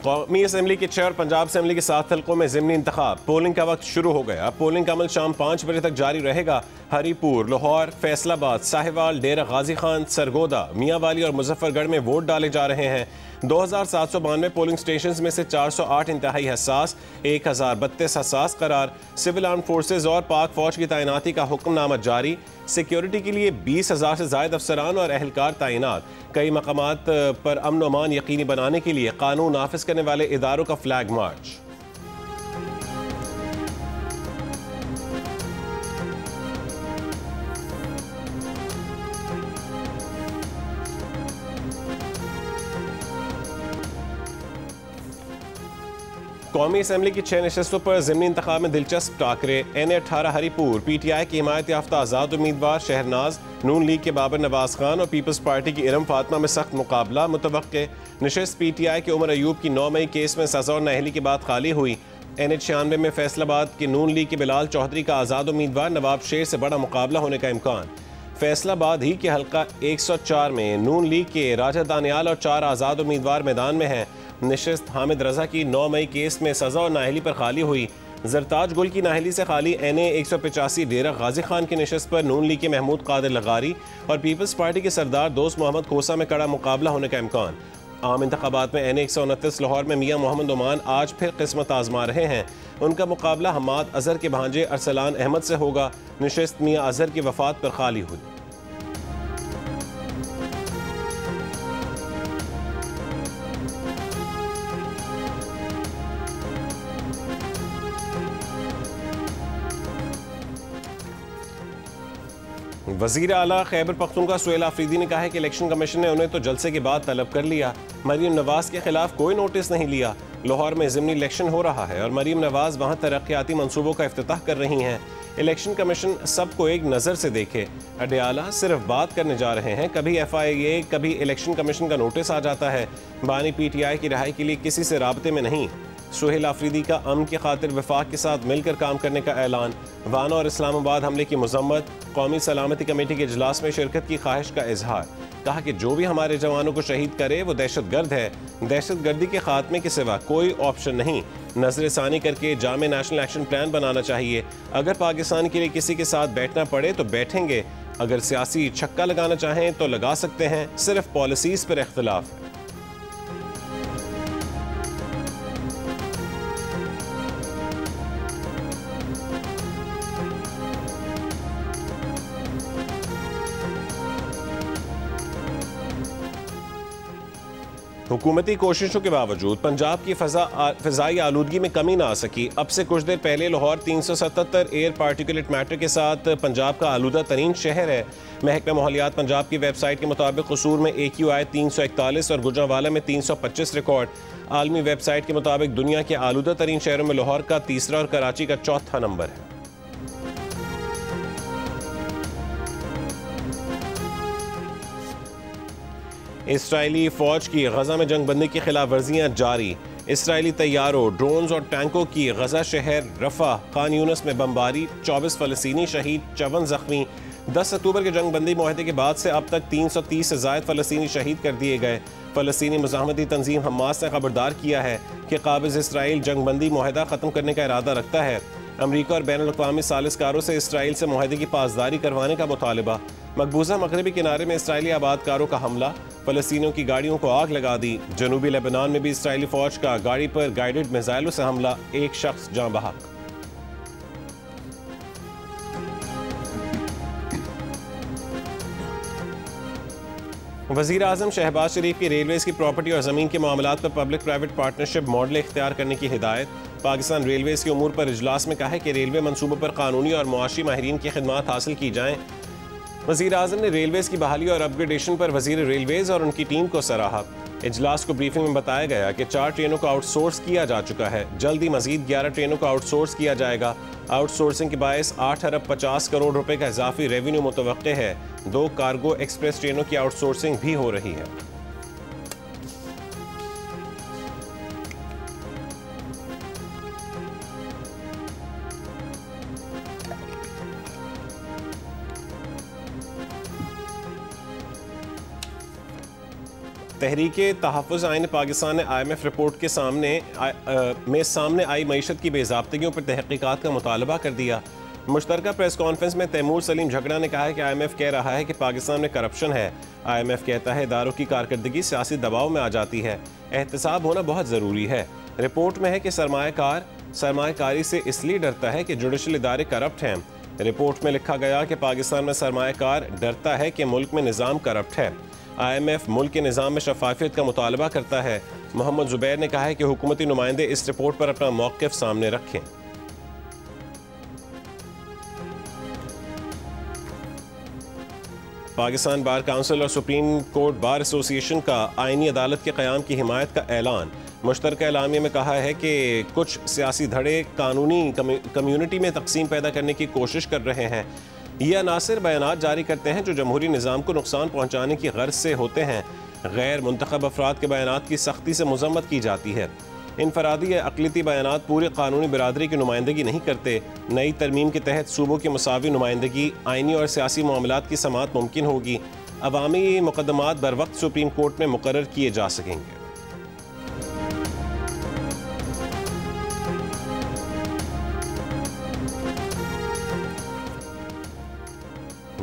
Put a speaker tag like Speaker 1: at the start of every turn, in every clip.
Speaker 1: कौमी असम्बली के 6 और पंजाब असम्बली के 7 हल्कों में ज़िमनी इंतखाब। पोलिंग का वक्त शुरू हो गया। पोलिंग का अमल शाम 5 बजे तक जारी रहेगा। हरीपुर, लाहौर, फैसलाबाद, साहिवाल, डेरा गाजी खान, सरगोदा, मियांवाली और मुजफ्फरगढ़ में वोट डाले जा रहे हैं। 2792 पोलिंग स्टेशन में से 408 इंतहाई हसास, 1032 हसास करार। सिविल आर्म फोर्सेज और पाक फौज की तैनाती का हुक्मनामा जारी। सिक्योरिटी के लिए 20,000 से ज्यादा अफसरान और एहलकार तैनात। कई मकामात पर अमन व अमान यकीनी बनाने के लिए कानून नाफिज करने वाले इदारों का फ्लैग मार्च। कौमी असम्बली की 6 नशस्तों पर ज़िमनी इंतखाब में दिलचस्प टाकरे। NA-18 हरीपुर, PTI की हिमायत याफ्ता आज़ाद उम्मीदवार शहरनाज, नून लीग के बाबर नवाज खान और पीपल्स पार्टी की इरम फातिमा में सख्त मुकाबला मुतवक्के। नशस्त PTI के उमर अयूब की 9 मई केस में सजा और नाअहली के बाद खाली हुई। NA-96 में फैसलाबाद के नून लीग के बिलाल चौधरी का आज़ाद उम्मीदवार नवाब शेर से बड़ा मुकाबला होने का इम्कान। फैसलाबाद ही के हल्का 104 में नून लीग के राजा दानियाल और 4 आज़ाद उम्मीदवार मैदान में हैं। नशस्त हामिद रजा की 9 मई केस में सजा और नाअहली पर खाली हुई। जरताज गुल की नाअहली से खाली NA-185 डेरा गाजी खान की नशस्त पर नून लीग के महमूद कादिर लगारी और पीपल्स पार्टी के सरदार दोस्त मोहम्मद खोसा में कड़ा मुकाबला होने का इम्कान। आम इंतखाबात में NA-129 लाहौर में मियाँ मोहम्मद ओमान आज फिर किस्मत आजमा रहे हैं। उनका मुकाबला हमाद अजहर के भांजे अरसलान अहमद से होगा। नशस्त मियाँ अजहर की वफात पर खाली हुई। वज़ीर आला खैबर पख्तूनख्वा सुहेल आफरीदी ने कहा है कि इलेक्शन कमीशन ने उन्हें तो जलसे के बाद तलब कर लिया, मरीम नवाज के खिलाफ कोई नोटिस नहीं लिया। लाहौर में ज़िमनी इलेक्शन हो रहा है और मरीम नवाज वहाँ तरक्याती मनसूबों का इफ्तिताह कर रही हैं। इलेक्शन कमीशन सबको एक नज़र से देखे। अडयाला सिर्फ बात करने जा रहे हैं। कभी FIA, कभी इलेक्शन कमीशन का नोटिस आ जाता है। बानी PTI की रिहाई के लिए किसी से राबते में नहीं। सुहेल आफरीदी का अमन की खातिर वफाक के साथ मिलकर काम करने का ऐलान। वाना और इस्लामाबाद हमले की मजम्मत। कौमी सलामती कमेटी के इजलास में शिरकत की ख्वाहिश का इजहार। कहा कि जो भी हमारे जवानों को शहीद करे वो दहशत गर्द है। दहशत गर्दी के खात्मे के सिवा कोई ऑप्शन नहीं। नजरसानी करके जामे नेशनल एक्शन प्लान बनाना चाहिए। अगर पाकिस्तान के लिए किसी के साथ बैठना पड़े तो बैठेंगे। अगर सियासी छक्का लगाना चाहें तो लगा सकते हैं। सिर्फ पॉलिसीज पर इख्तिलाफ है। हुकूमती कोशिशों के बावजूद पंजाब की फ़ज़ाई आलूदगी में कमी ना आ सकी। अब से कुछ देर पहले लाहौर 377 एयर पार्टिकुलेट मैटर के साथ पंजाब का आलूदा तरीन शहर है। महकमा माहौलियात पंजाब की वेबसाइट के मुताबिक कसूर में AQI 341 और गुजरांवाला में 325 रिकॉर्ड। आलमी वेबसाइट के मुताबिक दुनिया के आलूदा तरीन शहरों में लाहौर का तीसरा और कराची का चौथा नंबर है। इसराइली फौज की गजा में जंगबंदी की खिलाफ वर्जियाँ जारी। इसराइली तैयारों, ड्रोन्स और टैंकों की गजा शहर रफा, खान यूनस में बमबारी। 24 फ़लस्तीनी शहीद, 54 जख्मी। 10 अक्टूबर के जंगबंदी मुआहदे के बाद से अब तक 330 से ज़ायद फ़लस्तीनी शहीद कर दिए गए। फ़लस्तीनी मुज़ाहमती तंजीम हमास ने खबरदार किया है कि काबिज़ इसराइल जंगबंदी मुआहदा ख़त्म करने का इरादा रखता है। अमरीका और बैनुल-अक़वामी सालिसकारों से इसराइल से मुआहदे की पासदारी करवाने का मुतालबा। मकबूजा मगरबी किनारे में इसराइली आबादकारों का हमला, फ़लस्तीनियों की गाड़ियों को आग लगा दी। जनूबी लेबनान में भी इसराइली फ़ौज का गाड़ी पर गाइडेड मिसाइलों से हमला, एक शख्स जाँ बहक। वज़ीर आज़म शहबाज शरीफ की रेलवेज़ की प्रॉपर्टी और ज़मीन के मामलात पर पब्लिक प्राइवेट पार्टनरशिप मॉडल इख्तियार करने की हिदायत। पाकिस्तान रेलवेज़ के उमूर पर इजलास में कहा है कि रेलवे मनसूबों पर कानूनी और मुआशी माहिरीन की खिदमात हासिल की जाएँ। वज़ीर आज़म ने रेलवेज़ की बहाली और अपग्रेडेशन पर वज़ीर रेलवेज़ और उनकी टीम को सराहा। इजलास को ब्रीफिंग में बताया गया कि 4 ट्रेनों को आउटसोर्स किया जा चुका है। जल्द ही मज़ीद 11 ट्रेनों को आउटसोर्स किया जाएगा। आउटसोर्सिंग के बायस 8 अरब 50 करोड़ रुपए का इजाफी रेवेन्यू मुतवक्के है। 2 कार्गो एक्सप्रेस ट्रेनों की आउटसोर्सिंग भी हो रही है। तहरीके तहफ़्फ़ुज़ आइन पाकिस्तान ने IMF रिपोर्ट के सामने आई मईशत की बेज़ाब्तगियों पर तहक़ीक़ात का मुतालबा कर दिया। मुश्तरका प्रेस कॉन्फ्रेंस में तैमूर सलीम झगड़ा ने कहा है कि IMF कह रहा है कि पाकिस्तान में करप्शन है। IMF कहता है इदारों की कारकर्दगी सियासी दबाव में आ जाती है। एहतसाब होना बहुत ज़रूरी है। रिपोर्ट में है कि सरमायाकारी से इसलिए डरता है कि जुडिशल इदारे करप्ट हैं। रिपोर्ट में लिखा गया कि पाकिस्तान में सरमायाकार डरता है कि मुल्क में निज़ाम करप्ट है। IMF मुल्क के निज़ाम में शफाफियत का मुतालबा करता है। मोहम्मद जुबैर ने कहा है कि हुकूमती नुमाइंदे इस रिपोर्ट पर अपना मौक़िफ़ सामने रखें। पाकिस्तान बार काउंसिल और सुप्रीम कोर्ट बार एसोसिएशन का आईनी अदालत के क़याम की हिमायत का ऐलान। मुश्तरका एलामिया में कहा है कि कुछ सियासी धड़े कानूनी कम्यूनिटी में तकसीम पैदा करने की कोशिश कर रहे हैं। यह अनासिर बयानात जारी करते हैं जो जमहूरी निज़ाम को नुकसान पहुँचाने की गर्ज से होते हैं। गैर मुंतखब अफराद के बयानात की सख्ती से मजम्मत की जाती है। इनफरादी या अक़लियती बयानात पूरी कानूनी बिरादरी की नुमाइंदगी नहीं करते। नई तरमीम के तहत सूबों की मुसावी नुमाइंदगी, आइनी और सियासी मामलात की समाअत मुमकिन होगी। अवामी मुकदमात बर वक्त सुप्रीम कोर्ट में मुकर्रर किए जा सकेंगे।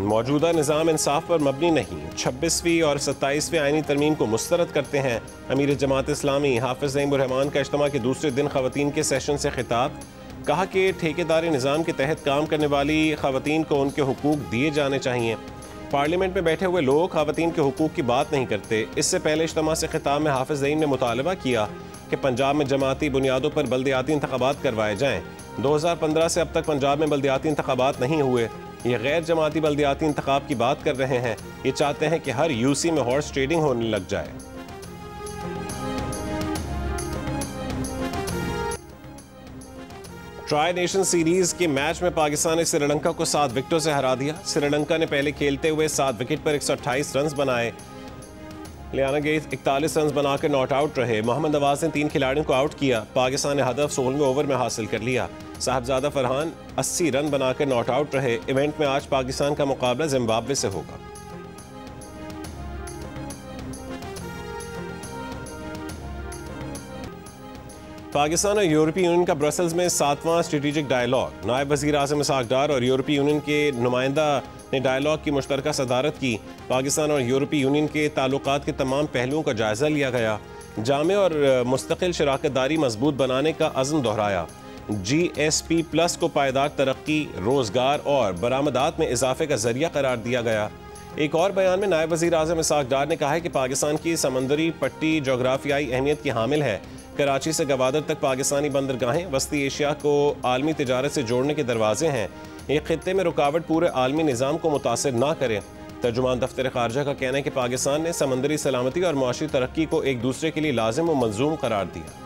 Speaker 1: मौजूदा निज़ाम इंसाफ पर मबनी नहीं, 26वीं और 27वीं आईनी तरमीम को मुस्तरद करते हैं। अमीर जमात इस्लामी हाफिज़ नईमुर रहमान का इज्तिमा के दूसरे दिन ख़वातीन के सेशन से खिताब। कहा कि ठेकेदारी निज़ाम के तहत काम करने वाली ख़वातीन को उनके हुकूक दिए जाने चाहिए। पार्लियामेंट में बैठे हुए लोग ख़वातीन के हुकूक की बात नहीं करते। इससे पहले इज्तिमा से खिताब में हाफिज़ नईम ने मुतालबा किया कि पंजाब में जमाती बुनियादों पर बल्दियाती इंतख़ाबात करवाए जाएँ। 2015 से अब तक पंजाब में बल्दियाती इंतख़ाबात नहीं हुए। ये गैर जमाती बल्दियाती इंतखाब की बात कर रहे हैं। ये चाहते हैं कि हर यूसी में हॉर्स ट्रेडिंग होने लग जाए। ट्राई नेशन सीरीज के मैच में पाकिस्तान ने श्रीलंका को 7 विकेटों से हरा दिया। श्रीलंका ने पहले खेलते हुए 7 विकेट पर 128 रन बनाए। लियाना गेज 41 रन बनाकर नॉट आउट रहे। मोहम्मद नवाज ने 3 खिलाड़ियों को आउट किया। पाकिस्तान ने हदफ 16वें ओवर में हासिल कर लिया। साहबजादा फरहान 80 रन बनाकर नॉट आउट रहे। इवेंट में आज पाकिस्तान का मुकाबला जिम्बाब्वे से होगा। पाकिस्तान और यूरोपीय यूनियन का ब्रसल्स में 7वां स्ट्रेटेजिक डायलॉग। नायब वज़ीर आज़म इसहाक डार और यूरोपीय यूनियन के नुमाइंदा ने डायलॉग की मुश्तरका सदारत की। पाकिस्तान और यूरोपीय यूनियन के ताल्लुकात के तमाम पहलुओं का जायज़ा लिया गया। जामे और मुस्तकिल शराकतदारी मजबूत बनाने का अज़्म दोहराया। GSP+ को पायदार तरक्की, रोज़गार और बरामदात में इजाफे का जरिया करार दिया गया। एक और बयान में नायब वज़ीर आज़म इसहाक डार ने कहा है कि पाकिस्तान की समंदरी पट्टी जोग्राफियाई अहमियत की हामिल है। कराची से गवादर तक पाकिस्तानी बंदरगाहें वस्ती एशिया को आलमी तिजारत से जोड़ने के दरवाजे हैं। एक खित्ते में रुकावट पूरे आलमी निज़ाम को मुतासिर ना करे। तर्जुमान दफ्तर खारजा का कहना है कि पाकिस्तान ने समंदरी सलामती और मुआशी तरक्की को एक दूसरे के लिए लाजिम व मलजूम करार दिया।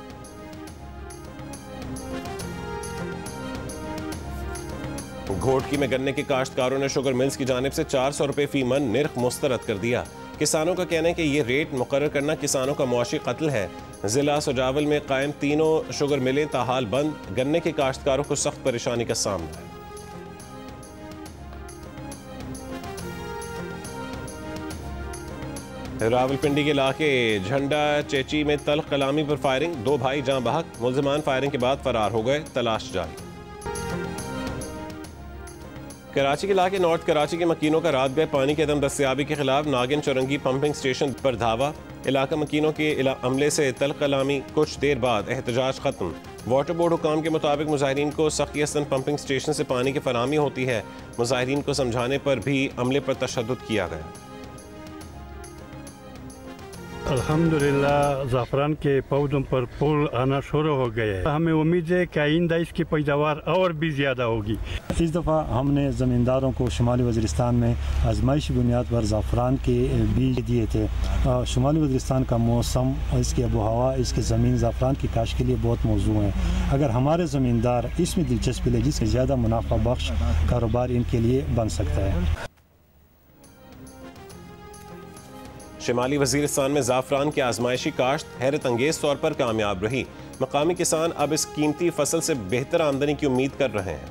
Speaker 1: घोटकी में गन्ने के काश्तकारों ने शुगर मिल्स की जानिब से 400 रुपये फी मन निर्ख मुस्तरद कर दिया। किसानों का कहना है कि ये रेट मुकर्रर करना किसानों का मुआशी कत्ल है। जिला सुजावल में कायम तीनों शुगर मिलें ताहाल बंद। गन्ने के काश्तकारों को सख्त परेशानी का सामना है। रावलपिंडी के इलाके झंडा चेची में तल्ख कलामी पर फायरिंग। 2 भाई जाँ बहक। मुल्जिमान फायरिंग के बाद फरार हो गए। तलाश जारी। कराची के इलाके नॉर्थ कराची के मकीनों का रात गए पानी की अदम दस्तयाबी के खिलाफ नागिन चौरंगी पंपिंग स्टेशन पर धावा। इलाका मकीनों के हमले से तल्ख कलामी। कुछ देर बाद एहतजाज खत्म। वाटर बोर्ड हुकाम के मुताबिक मुजाहिरीन को सख्तियतन पंपिंग स्टेशन से पानी की फराहमी होती है। मुजाहिरीन को समझाने पर भी अमले पर तशद्दुद किया गया।
Speaker 2: अल्हम्दुलिल्लाह ज़ाफ़रान के पौधों पर फूल आना शुरू हो गए हैं। हमें उम्मीद है कि आइंदा इसकी पैदावार और भी ज़्यादा होगी।
Speaker 3: इस दफ़ा हमने ज़मींदारों को शुमाली वज़ीरिस्तान में आजमाइशी बुनियाद पर ज़ाफ़रान के बीज दिए थे। शुमाली वज़ीरिस्तान का मौसम, इसकी आबो हवा, इसकी ज़मीन ज़ाफ़रान की काश्त के लिए बहुत मौजू है। अगर हमारे ज़मींदार इसमें दिलचस्पी ले जिससे ज़्यादा मुनाफा बख्श कारोबार इनके लिए बन सकता है।
Speaker 1: शिमाली वज़ीरिस्तान में ज़ाफ़रान की आजमाइशी काश्त हैरत अंगेज़ तौर पर कामयाब रही। मकामी किसान अब इस कीमती फसल से बेहतर आमदनी की उम्मीद कर रहे हैं।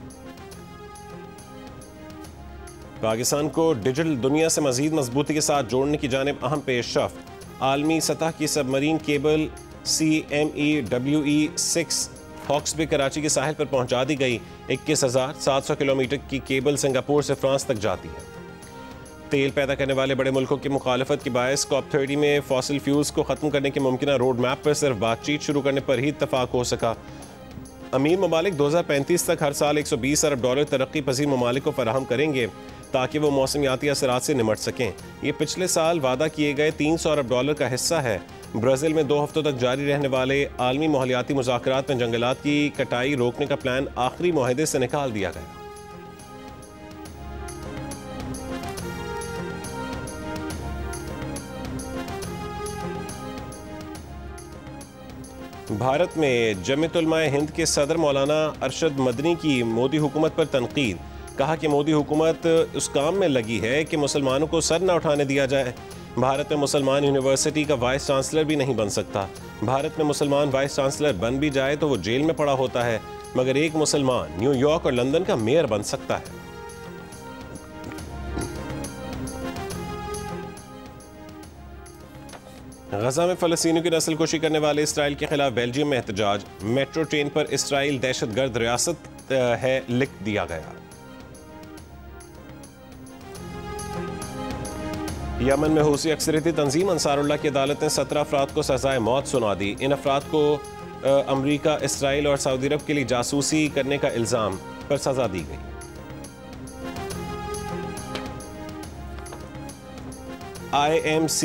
Speaker 1: पाकिस्तान को डिजिटल दुनिया से मज़ीद मजबूती के साथ जोड़ने की जानिब अहम पेशरफ्त। आलमी सतह की submarine cable CMEWE-6 Hawks Bay Karachi के साहिल पर पहुंचा दी गई। 21,700 किलोमीटर की केबल सिंगापुर से फ्रांस तक जाती है। तेल पैदा करने वाले बड़े मुल्कों की मुखालफत के बायस COP30 में फॉसिल फ्यूल्स को ख़त्म करने के मुमकिना रोड मैप पर सिर्फ बातचीत शुरू करने पर ही इत्तफाक हो सका। अमीर ममालिक 2035 तक हर साल $120 अरब तरक्की पजीर ममालिक को फराहम करेंगे ताकि वो मौसमियाती असरात से निमट सकें। ये पिछले साल वादा किए गए $300 अरब का हिस्सा है। ब्राज़ील में 2 हफ्तों तक जारी रहने वाले आलमी माहौलियाती मुज़ाकरात में जंगलात की कटाई रोकने का प्लान आखिरी मुआहदे से निकाल दिया गया। भारत में जमीयत उलमाए हिंद के सदर मौलाना अरशद मदनी की मोदी हुकूमत पर तनकीद। कहा कि मोदी हुकूमत उस काम में लगी है कि मुसलमानों को सर न उठाने दिया जाए। भारत में मुसलमान यूनिवर्सिटी का वाइस चांसलर भी नहीं बन सकता। भारत में मुसलमान वाइस चांसलर बन भी जाए तो वो जेल में पड़ा होता है, मगर एक मुसलमान न्यूयॉर्क और लंदन का मेयर बन सकता है। गजा में फलस्तीनियों की नस्लकुशी करने वाले इसराइल के खिलाफ बेल्जियम में एहतजाज। मेट्रो ट्रेन पर इसराइल दहशतगर्द रियासत है लिख दिया गया। यमन में हूसी अक्सरियती तंजीम अंसारुल्लाह की अदालत ने 17 अफराद को सजाए मौत सुना दी। इन अफराद को अमरीका, इसराइल और सऊदी अरब के लिए जासूसी करने का इल्ज़ाम पर सजा दी गई। IMC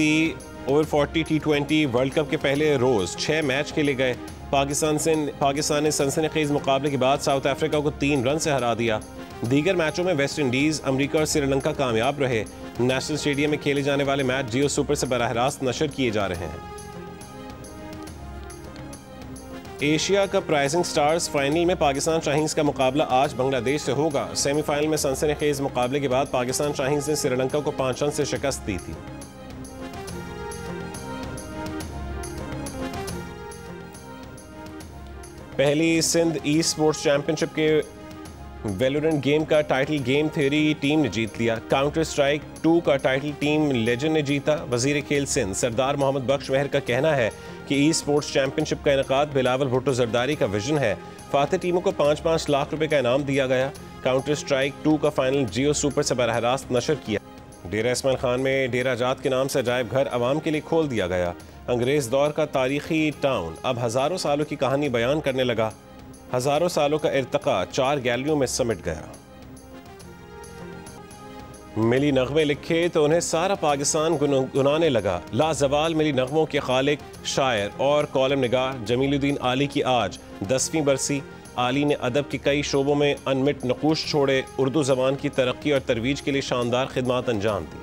Speaker 1: over 40 T20 world cup के पहले रोज 6 मैच खेले गए। पाकिस्तान ने सनसनीखेज मुकाबले के बाद साउथ अफ्रीका को 3 रन से हरा दिया। दीगर मैचों में वेस्ट इंडीज, अमरीका और श्रीलंका कामयाब रहे। नेशनल स्टेडियम में खेले जाने वाले मैच जियो सुपर से बराह रास्त नशर किए जा रहे हैं। Asia cup rising stars final में पाकिस्तान शाहीन्स का मुकाबला आज बांग्लादेश से होगा। सेमीफाइनल में सनसनीखेज मुकाबले के बाद पाकिस्तान शाहीन्स ने श्रीलंका को 5 रन से शिकस्त दी थी। पहली सिंध ई स्पोर्ट्स चैंपियनशिप के वेलोरेंट गेम का टाइटल गेम थ्योरी टीम ने जीत लिया। काउंटर स्ट्राइक 2 का टाइटल टीम लेजेंड ने जीता। वजीर खेल सिंध सरदार मोहम्मद बख्श महर का कहना है कि ई स्पोर्ट्स चैंपियनशिप का इनेकाद बिलावल भुट्टो जरदारी का विजन है। फातिह टीमों को 5-5 लाख रुपए का इनाम दिया गया। काउंटर स्ट्राइक 2 का फाइनल जियो सुपर से बराह रास्त नशर किया। डेरा इस्माइल खान में डेरा जात के नाम से अजायब घर आवाम के लिए खोल दिया गया। अंग्रेज दौर का तारीखी टाउन अब हज़ारों सालों की कहानी बयान करने लगा। हज़ारों सालों का इर्तका 4 गैलरियों में समेट गया। मिली नगमे लिखे तो उन्हें सारा पाकिस्तान गुनगुनाने लगा। लाजवाल मिली नगमों के खालिक, शायर और कॉलम निगार जमीलुद्दीन आली की आज 10वीं बरसी। आली ने अदब के कई शोबों में अनमिट नकूश छोड़े। उर्दू ज़बान की तरक्की और तरवीज के लिए शानदार खिदमात अंजाम दी।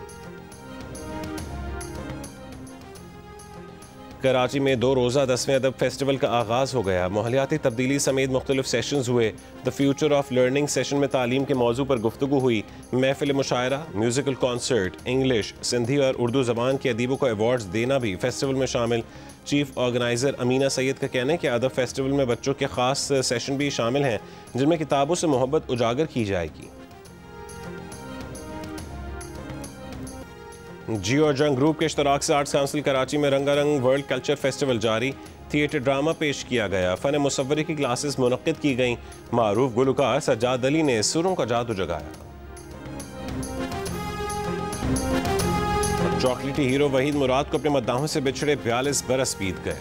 Speaker 1: कराची में 2 रोज़ा 10वें अदब फेस्टिवल का आगाज़ हो गया। माहौलियाती तब्दीली समेत मुख्तलिफ सेशंस हुए। The future of learning session में तालीम के मौजू पर गुफ्तगू हुई। महफिल मुशायरा, म्यूज़िकल कॉन्सर्ट, इंग्लिश, सिंधी और उर्दू ज़बान के अदीबों को अवार्ड्स देना भी फेस्टिवल में शामिल। चीफ ऑर्गेनाइज़र अमीना सैयद का कहना है कि अदब फेस्टिवल में बच्चों के ख़ास सेशन भी शामिल हैं जिनमें किताबों से मोहब्बत उजागर की जाएगी। जियो और जंग ग्रुप के इश्तराक से आर्ट्स काउंसिल कराची में रंगारंग वर्ल्ड कल्चर फेस्टिवल जारी। थिएटर ड्रामा पेश किया गया। फ़न मुसव्वरी की क्लासेस मुनक्किद की गईं। मारूफ गुलकार सज्जाद अली ने सुरों का जादू जगाया। चॉकलेटी हीरो वहीद मुराद को अपने मद्दाहों से बिछड़े 42 बरस बीत गए।